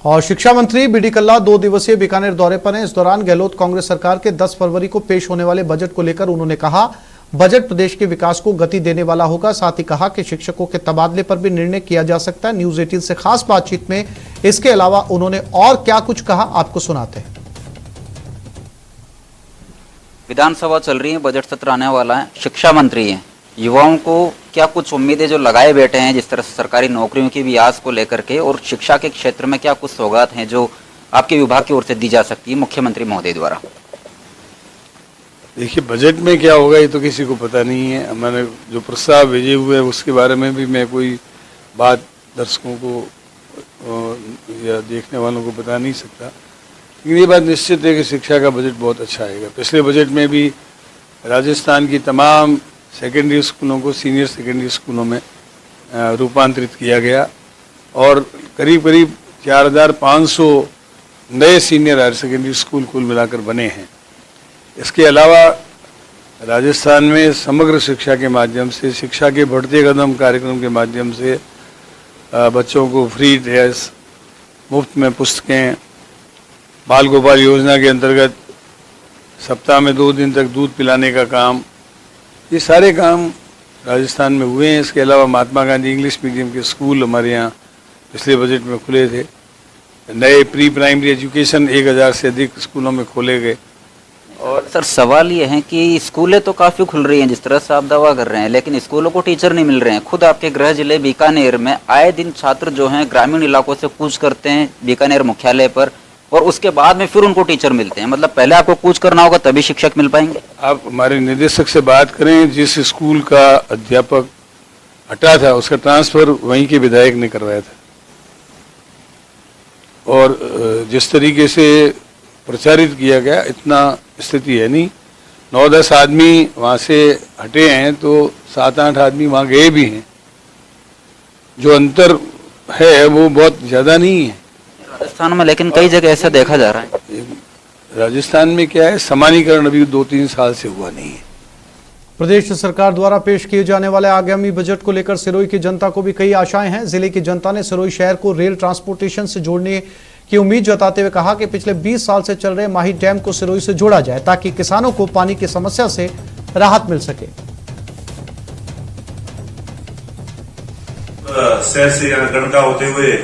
और शिक्षा मंत्री बीडी कल्ला 2 दिवसीय बीकानेर दौरे पर हैं। इस दौरान गहलोत कांग्रेस सरकार के 10 फरवरी को पेश होने वाले बजट को लेकर उन्होंने कहा, बजट प्रदेश के विकास को गति देने वाला होगा। साथ ही कहा कि शिक्षकों के तबादले पर भी निर्णय किया जा सकता है। न्यूज 18 से खास बातचीत में इसके अलावा उन्होंने और क्या कुछ कहा, आपको सुनाते हैं। विधानसभा चल रही है, बजट सत्र आने वाला है, शिक्षा मंत्री हैं, युवाओं को क्या कुछ उम्मीदें जो लगाए बैठे हैं, जिस तरह से सरकारी नौकरियों की भी आस को लेकर के, और शिक्षा के क्षेत्र में क्या कुछ सौगात हैं जो आपके विभाग की ओर से दी जा सकती है मुख्यमंत्री महोदय द्वारा? देखिए, बजट में क्या होगा ये तो किसी को पता नहीं है। मैंने जो प्रस्ताव भेजे हुए हैं उसके बारे में भी मैं कोई बात दर्शकों को या देखने वालों को बता नहीं सकता, लेकिन ये बात निश्चित है कि शिक्षा का बजट बहुत अच्छा आएगा। पिछले बजट में भी राजस्थान की तमाम सेकेंडरी स्कूलों को सीनियर सेकेंडरी स्कूलों में रूपांतरित किया गया और करीब करीब 4500 नए सीनियर हायर सेकेंडरी स्कूल कुल मिलाकर बने हैं। इसके अलावा राजस्थान में समग्र शिक्षा के माध्यम से, शिक्षा के बढ़ते कदम कार्यक्रम के माध्यम से बच्चों को फ्री ड्रेस, मुफ्त में पुस्तकें, बाल गोपाल योजना के अंतर्गत सप्ताह में 2 दिन तक दूध पिलाने का काम, ये सारे काम राजस्थान में हुए हैं। इसके अलावा महात्मा गांधी इंग्लिश मीडियम के स्कूल हमारे यहाँ पिछले बजट में खुले थे। नए प्री प्राइमरी एजुकेशन 1000 से अधिक स्कूलों में खोले गए। और सर, सवाल ये है कि स्कूलें तो काफ़ी खुल रही हैं जिस तरह से आप दावा कर रहे हैं, लेकिन स्कूलों को टीचर नहीं मिल रहे हैं। खुद आपके गृह जिले बीकानेर में आए दिन छात्र जो हैं ग्रामीण इलाकों से कूच करते हैं बीकानेर मुख्यालय पर, और उसके बाद में फिर उनको टीचर मिलते हैं। मतलब पहले आपको कूच करना होगा तभी शिक्षक मिल पाएंगे। आप हमारे निदेशक से बात करें, जिस स्कूल का अध्यापक हटा था उसका ट्रांसफर वहीं के विधायक ने करवाया था, और जिस तरीके से प्रचारित किया गया इतना स्थिति है नहीं। 9-10 आदमी वहाँ से हटे हैं तो 7-8 आदमी वहाँ गए भी हैं। जो अंतर है वो बहुत ज़्यादा नहीं है राजस्थान में, लेकिन कई जगह ऐसा देखा जा रहा है। राजस्थान में क्या है, समानीकरण अभी 2-3 साल से हुआ नहीं है। प्रदेश सरकार द्वारा पेश किए जाने वाले आगामी बजट को लेकर सिरोही की जनता को भी कई आशाएं हैं। जिले की जनता ने सिरोही शहर को रेल ट्रांसपोर्टेशन से जोड़ने की उम्मीद जताते हुए कहा कि पिछले 20 साल से चल रहे माही डैम को सिरोही से जोड़ा जाए ताकि किसानों को पानी की समस्या से राहत मिल सके। शहर से गणका होते हुए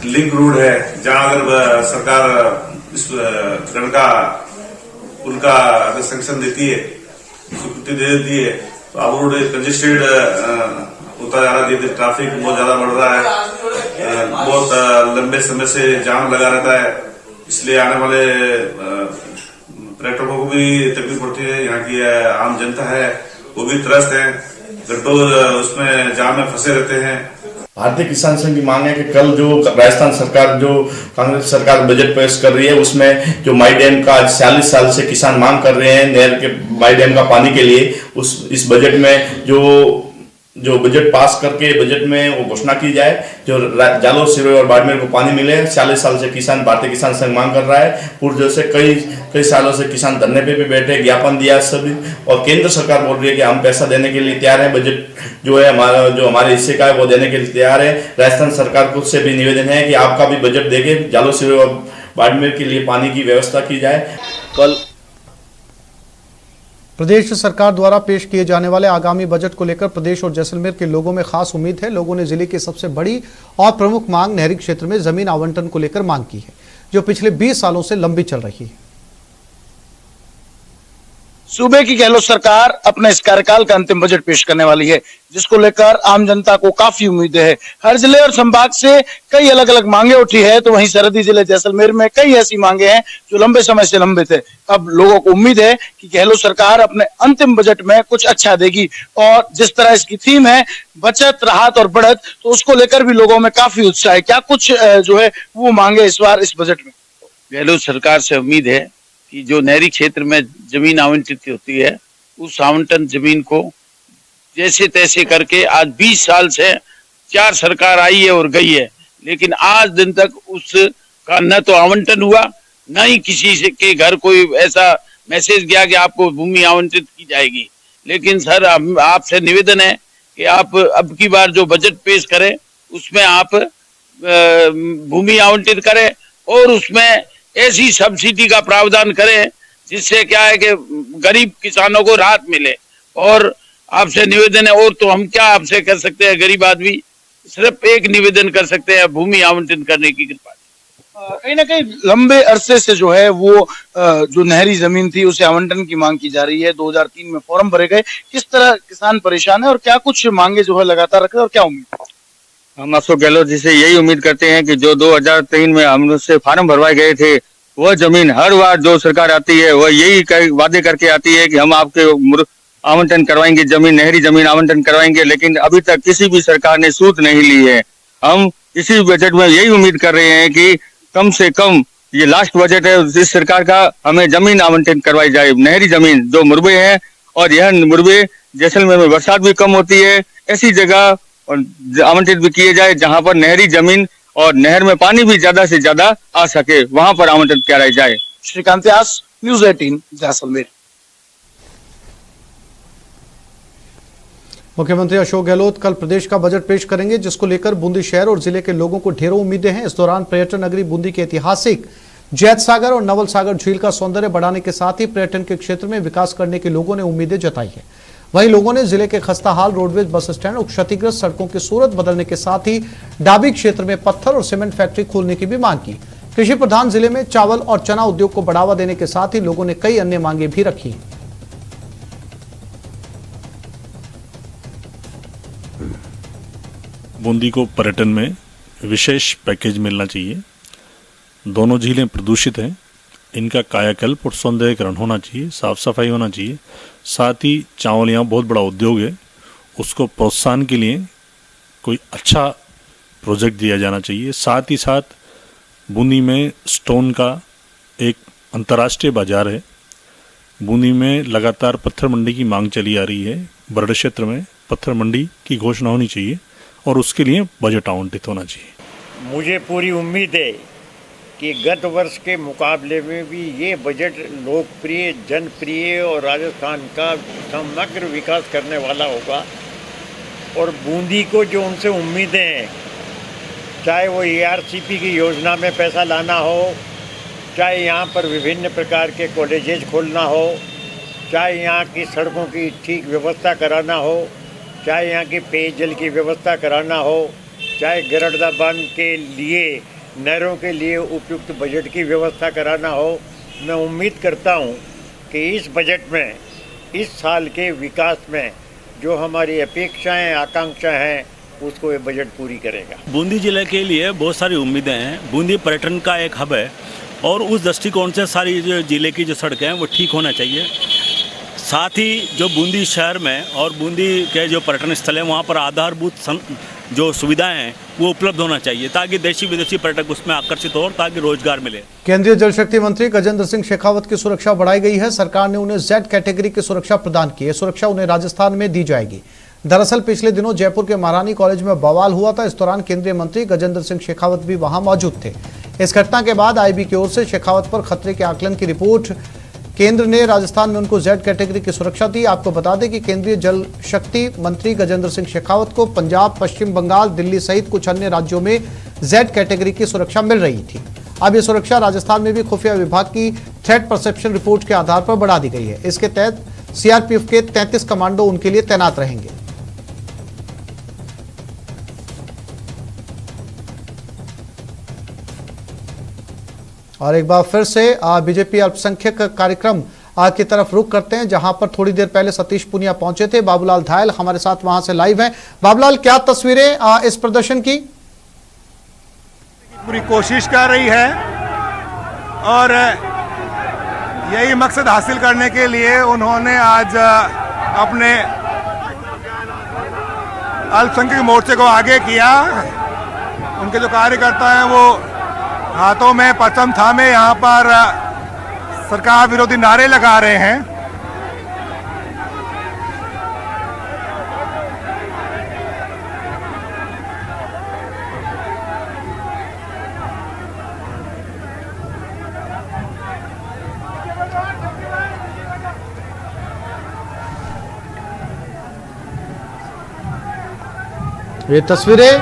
लिंक रोड है, जहां अगर सरकार इस गणका पुल का अगर सैंक्शन देती है, स्वीकृति दे देती है, तो अब रोड कंजेस्टेड होता जा रहा है। ट्रैफिक बहुत ज्यादा बढ़ रहा है, बहुत लंबे समय से जाम लगा रहता है, इसलिए आने वाले पर्यटकों को भी तकलीफ पड़ती है। यहाँ की आम जनता है वो भी त्रस्त है, घंटों उसमें जाम में फंसे रहते हैं। भारतीय किसान संघ की मांग है कि कल जो राजस्थान सरकार, जो कांग्रेस सरकार बजट पेश कर रही है, उसमें जो माई डैम का 40 साल से किसान मांग कर रहे हैं नहर के माई डैम का पानी के लिए, इस बजट में जो बजट पास करके बजट में वो घोषणा की जाए, जो जालोर, सिरोही और बाड़मेर को पानी मिले। 40 साल से किसान, भारतीय किसान संघ मांग कर रहा है। पूर्व जैसे कई सालों से किसान धरने पे भी बैठे, ज्ञापन दिया सभी, और केंद्र सरकार बोल रही है कि हम पैसा देने के लिए तैयार है। बजट जो है हमारे हिस्से का है वो देने के लिए तैयार है। राजस्थान सरकार को से भी निवेदन है कि आपका भी बजट देके जालोर, सिरोही और बाड़मेर के लिए पानी की व्यवस्था की जाए। कल प्रदेश सरकार द्वारा पेश किए जाने वाले आगामी बजट को लेकर प्रदेश और जैसलमेर के लोगों में खास उम्मीद है। लोगों ने जिले की सबसे बड़ी और प्रमुख मांग नहरी क्षेत्र में जमीन आवंटन को लेकर मांग की है, जो पिछले 20 सालों से लंबी चल रही है। सूबे की गहलोत सरकार अपने इस कार्यकाल का अंतिम बजट पेश करने वाली है, जिसको लेकर आम जनता को काफी उम्मीदें है। हर जिले और संभाग से कई अलग अलग मांगे उठी है, तो वहीं सरहदी जिले जैसलमेर में कई ऐसी मांगे हैं जो लंबे समय से लंबित है। अब लोगों को उम्मीद है कि गहलोत सरकार अपने अंतिम बजट में कुछ अच्छा देगी, और जिस तरह इसकी थीम है बचत, राहत और बढ़त, तो उसको लेकर भी लोगों में काफी उत्साह है। क्या कुछ जो है वो मांगे इस बार इस बजट में? गहलोत सरकार से उम्मीद है कि जो नहरी क्षेत्र में जमीन आवंटित होती है, उस आवंटन जमीन को जैसे तैसे करके, आज 20 साल से 4 सरकार आई है और गई है, लेकिन आज दिन तक उसका न तो आवंटन हुआ, न ही किसी से के घर कोई ऐसा मैसेज गया कि आपको भूमि आवंटित की जाएगी। लेकिन सर, आपसे निवेदन है कि आप अब की बार जो बजट पेश करें उसमें आप भूमि आवंटित करे और उसमें ऐसी सब्सिडी का प्रावधान करें जिससे क्या है कि गरीब किसानों को राहत मिले। और आपसे निवेदन है, और तो हम क्या आपसे कर सकते हैं, गरीब आदमी सिर्फ एक निवेदन कर सकते हैं, भूमि आवंटित करने की कृपा। कहीं ना कहीं लंबे अरसे से जो है वो जो नहरी जमीन थी उसे आवंटन की मांग की जा रही है। 2003 में फॉर्म भरे गए। किस तरह किसान परेशान है और क्या कुछ मांगे जो है लगातार रख रहे हैं और क्या उम्मीद? हम अशोक गहलोत जी से यही उम्मीद करते हैं कि जो 2003 में हम उससे फार्म भरवाए गए थे, वह जमीन हर बार जो सरकार आती है वह यही वादे करके आती है कि हम आपके आवंटन करवाएंगे, जमीन नहरी जमीन आवंटन करवाएंगे, लेकिन अभी तक किसी भी सरकार ने सूद नहीं ली है। हम इसी बजट में यही उम्मीद कर रहे हैं कि कम से कम ये लास्ट बजट है इस सरकार का, हमें जमीन आवंटित करवाई जाए, नहरी जमीन जो मुरबे हैं, और यह मुरबे जैसलमेर में बरसात भी कम होती है, ऐसी जगह आवंटित भी किए जाए जहां पर नहरी जमीन और नहर में पानी भी ज्यादा से ज्यादा आ सके, वहां पर आवंटित कराई जाए। श्रीकांत व्यास, न्यूज़ 18, जैसलमेर। मुख्यमंत्री अशोक गहलोत कल प्रदेश का बजट पेश करेंगे, जिसको लेकर बूंदी शहर और जिले के लोगों को ढेरों उम्मीदें हैं। इस दौरान पर्यटन नगरी बूंदी के ऐतिहासिक जैत सागर और नवल सागर झील का सौंदर्य बढ़ाने के साथ ही पर्यटन के क्षेत्र में विकास करने के लोगों ने उम्मीदें जताई है। वहीं लोगों ने जिले के खस्ताहाल रोडवेज बस स्टैंड और क्षतिग्रस्त सड़कों की सूरत बदलने के साथ ही डाबी क्षेत्र में पत्थर और सीमेंट फैक्ट्री खोलने की भी मांग की। कृषि प्रधान जिले में चावल और चना उद्योग को बढ़ावा देने के साथ ही लोगों ने कई अन्य मांगे भी रखी। बूंदी को पर्यटन में विशेष पैकेज मिलना चाहिए। दोनों झीलें प्रदूषित हैं, इनका कायाकल्प और सौंदर्यीकरण होना चाहिए, साफ सफाई होना चाहिए। साथ ही चावल यहाँ बहुत बड़ा उद्योग है, उसको प्रोत्साहन के लिए कोई अच्छा प्रोजेक्ट दिया जाना चाहिए। साथ ही साथ बूंदी में स्टोन का एक अंतर्राष्ट्रीय बाजार है। बूंदी में लगातार पत्थर मंडी की मांग चली आ रही है। बरड क्षेत्र में पत्थर मंडी की घोषणा होनी चाहिए और उसके लिए बजट आवंटित होना चाहिए। मुझे पूरी उम्मीद है कि गत वर्ष के मुकाबले में भी ये बजट लोकप्रिय, जनप्रिय और राजस्थान का समग्र विकास करने वाला होगा। और बूंदी को जो उनसे उम्मीदें हैं, चाहे वो ARCP की योजना में पैसा लाना हो, चाहे यहाँ पर विभिन्न प्रकार के कॉलेजेज खोलना हो, चाहे यहाँ की सड़कों की ठीक व्यवस्था कराना हो, चाहे यहाँ की पेयजल की व्यवस्था कराना हो, चाहे गरड़दा बांध के लिए, नहरों के लिए उपयुक्त बजट की व्यवस्था कराना हो, मैं उम्मीद करता हूँ कि इस बजट में, इस साल के विकास में जो हमारी अपेक्षाएं, आकांक्षाएं हैं, उसको ये बजट पूरी करेगा। बूंदी जिले के लिए बहुत सारी उम्मीदें हैं। बूंदी पर्यटन का एक हब है और उस दृष्टिकोण से सारी जो जिले की जो सड़कें हैं वो ठीक होना चाहिए। साथ ही जो बूंदी शहर में और बूंदी के जो पर्यटन स्थल हैं वहाँ पर आधारभूत जो सुविधाएं हैं वो उपलब्ध होना चाहिए, ताकि देशी विदेशी पर्यटक उसमें आकर्षित हो और ताकि रोजगार मिले। केंद्रीय जल शक्ति मंत्री गजेंद्र सिंह शेखावत की सुरक्षा बढ़ाई गई है। सरकार ने उन्हें Z कैटेगरी की सुरक्षा प्रदान की है। सुरक्षा उन्हें राजस्थान में दी जाएगी। दरअसल पिछले दिनों जयपुर के महारानी कॉलेज में बवाल हुआ था। इस दौरान केंद्रीय मंत्री गजेंद्र सिंह शेखावत भी वहां मौजूद थे। इस घटना के बाद IB की ओर से शेखावत पर खतरे के आकलन की रिपोर्ट, केंद्र ने राजस्थान में उनको Z कैटेगरी की सुरक्षा दी। आपको बता दें कि केंद्रीय जल शक्ति मंत्री गजेंद्र सिंह शेखावत को पंजाब, पश्चिम बंगाल, दिल्ली सहित कुछ अन्य राज्यों में Z कैटेगरी की सुरक्षा मिल रही थी। अब ये सुरक्षा राजस्थान में भी खुफिया विभाग की थ्रेट परसेप्शन रिपोर्ट के आधार पर बढ़ा दी गई है। इसके तहत CRPF के 33 कमांडो उनके लिए तैनात रहेंगे। और एक बार फिर से बीजेपी अल्पसंख्यक कार्यक्रम की तरफ रुख करते हैं, जहां पर थोड़ी देर पहले सतीश पुनिया पहुंचे थे। बाबूलाल धायल हमारे साथ वहां से लाइव हैं। बाबूलाल, क्या तस्वीरें इस प्रदर्शन की? पूरी कोशिश कर रही है और यही मकसद हासिल करने के लिए उन्होंने आज अपने अल्पसंख्यक मोर्चे को आगे किया। उनके जो कार्यकर्ता हैं वो हाथों में परचम थामे यहाँ पर सरकार विरोधी नारे लगा रहे हैं। ये तस्वीरें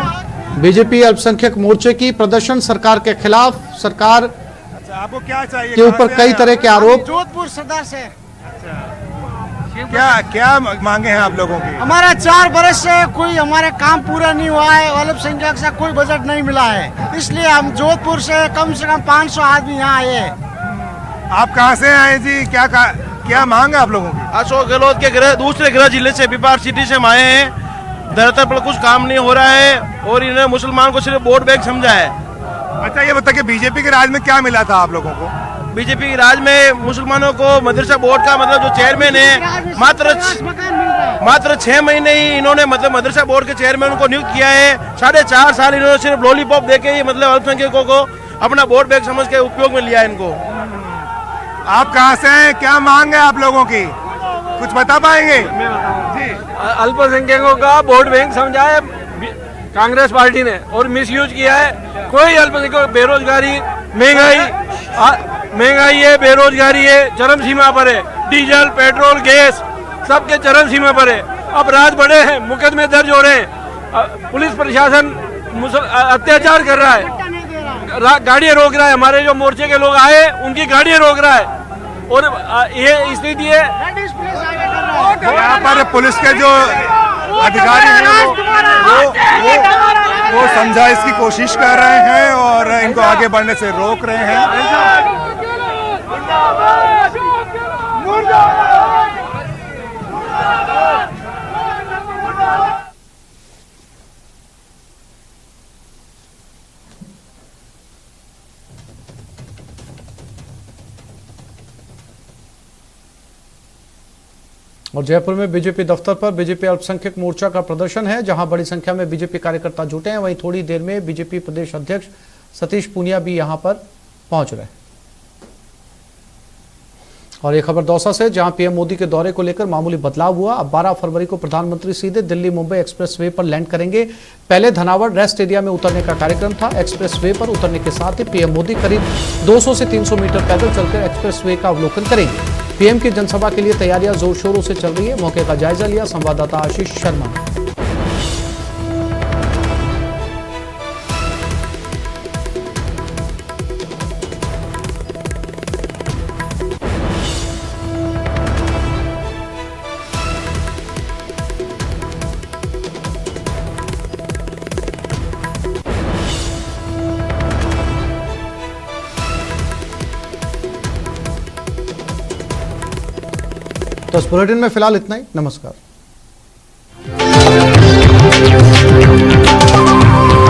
बीजेपी अल्पसंख्यक मोर्चे की प्रदर्शन सरकार के खिलाफ, सरकार अच्छा, आपको क्या चाहिए? के ऊपर कई तरह के आरोप। जोधपुर सदर से। क्या क्या मांगे हैं आप लोगों की? हमारा 4 बरस से कोई हमारे काम पूरा नहीं हुआ है, अल्पसंख्यक से कोई बजट नहीं मिला है, इसलिए हम जोधपुर से कम 500 आदमी यहाँ आए हैं। आप कहाँ से आए जी? क्या मांग है आप लोगों की? अशोक गहलोत के दूसरे गृह जिले से बिहार सिटी से हम आए हैं। धरातल पर कुछ काम नहीं हो रहा है और इन्होंने मुसलमान को सिर्फ वोट बैंक समझा है। अच्छा, ये बता कि बीजेपी के राज में क्या मिला था आप लोगों को? बीजेपी के राज में मुसलमानों को मदरसा बोर्ड का मतलब जो चेयरमैन है मात्र 6 महीने ही इन्होंने मतलब मदरसा बोर्ड के चेयरमैन को नियुक्त किया है। 4.5 साल इन्होंने सिर्फ लॉलीपॉप देके ही मतलब अल्पसंख्यकों को अपना वोट बैंक समझ के उपयोग में लिया इनको। आप कहाँ से हैं? क्या मांग है आप लोगों की? कुछ बता पाएंगे? अल्पसंख्यकों का वोट बैंक समझा है कांग्रेस पार्टी ने और मिसयूज किया है। कोई अल्पसंख्यक बेरोजगारी, महंगाई है, बेरोजगारी है, चरम सीमा पर है। डीजल, पेट्रोल, गैस सबके चरम सीमा पर है। अपराध बढ़े हैं, मुकदमे दर्ज हो रहे हैं, पुलिस प्रशासन अत्याचार कर रहा है, गाड़ियां रोक रहा है। हमारे जो मोर्चे के लोग आए उनकी गाड़ियां रोक रहा है और ये स्थिति है। यहाँ पर पुलिस के जो अधिकारी हैं वो समझाइश की कोशिश कर रहे हैं और इनको आगे बढ़ने से रोक रहे हैं। और जयपुर में बीजेपी दफ्तर पर बीजेपी अल्पसंख्यक मोर्चा का प्रदर्शन है, जहां बड़ी संख्या में बीजेपी कार्यकर्ता जुटे हैं। वहीं थोड़ी देर में बीजेपी प्रदेश अध्यक्ष सतीश पूनिया भी यहां पर पहुंच रहे हैं। और एक खबर दौसा से, जहां पीएम मोदी के दौरे को लेकर मामूली बदलाव हुआ। अब 12 फरवरी को प्रधानमंत्री सीधे दिल्ली मुंबई एक्सप्रेसवे पर लैंड करेंगे। पहले धनावड़ रेस्ट एरिया में उतरने का कार्यक्रम था। एक्सप्रेसवे पर उतरने के साथ ही पीएम मोदी करीब 200 से 300 मीटर पैदल चलकर एक्सप्रेसवे का अवलोकन करेंगे। पीएम की जनसभा के लिए तैयारियां जोर शोरों से चल रही है। मौके का जायजा लिया संवाददाता आशीष शर्मा ने। तो इस बुलेटिन में फिलहाल इतना ही। नमस्कार।